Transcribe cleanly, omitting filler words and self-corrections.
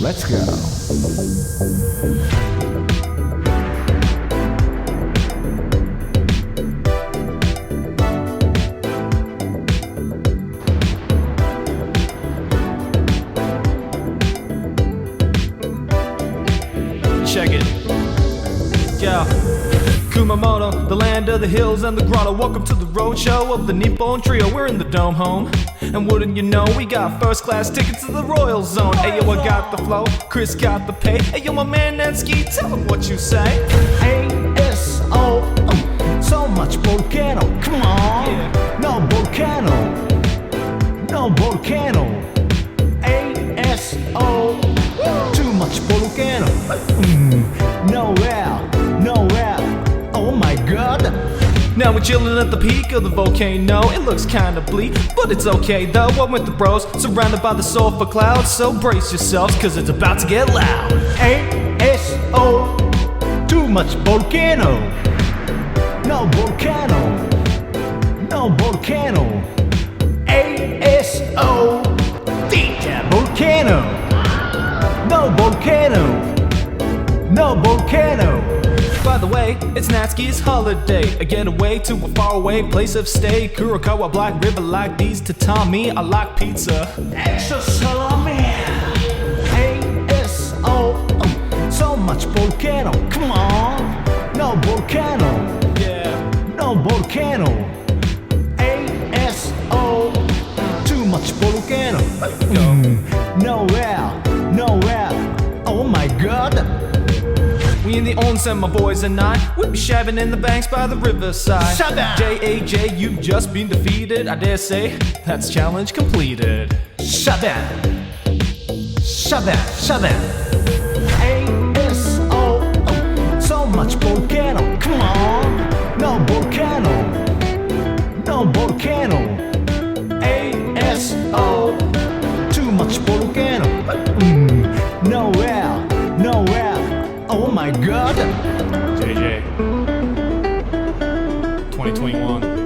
Let's go. Check it. Yeah. Kumamoto, the land of the hills and the grotto. Welcome to the roadshow of the Nippon Trio. We're in the dome home, and wouldn't you know, we got first class tickets to the Royal Zone. Ayo, I got the flow, Chris got the pay. Ayo, my man Natsuki, tell him what you say. ASO, so much volcano. Come on, Yeah. no volcano, no volcano. ASO, too much volcano. Nowhere, nowhere. Oh my God. Now we're chilling at the peak of the volcano. It looks kinda bleak, but it's okay though. I'm with the bros, surrounded by the sulfur clouds. So brace yourselves, cause it's about to get loud. ASO, too much volcano. No volcano, no volcano. ASO, DJ volcano. No volcano, no volcano. By the way, it's Natsuki's holiday, a getaway to a faraway place of stay. Kurokawa, Black River, like these tatami. I like pizza. Extra salami. ASO, so much volcano. Come on, no volcano, Yeah. no volcano. ASO, too much volcano. Nowhere, nowhere. Oh my God. We in the onsen, my boys and I. We'll be shaving in the banks by the riverside. Shut down. JAJ, you've just been defeated. I dare say, that's challenge completed. Shut down. Shut down. Shut down. ASO, so much volcano. Come on, no volcano, no volcano. ASO, too much volcano. Nowhere, nowhere. Oh my God. JJ, 2021.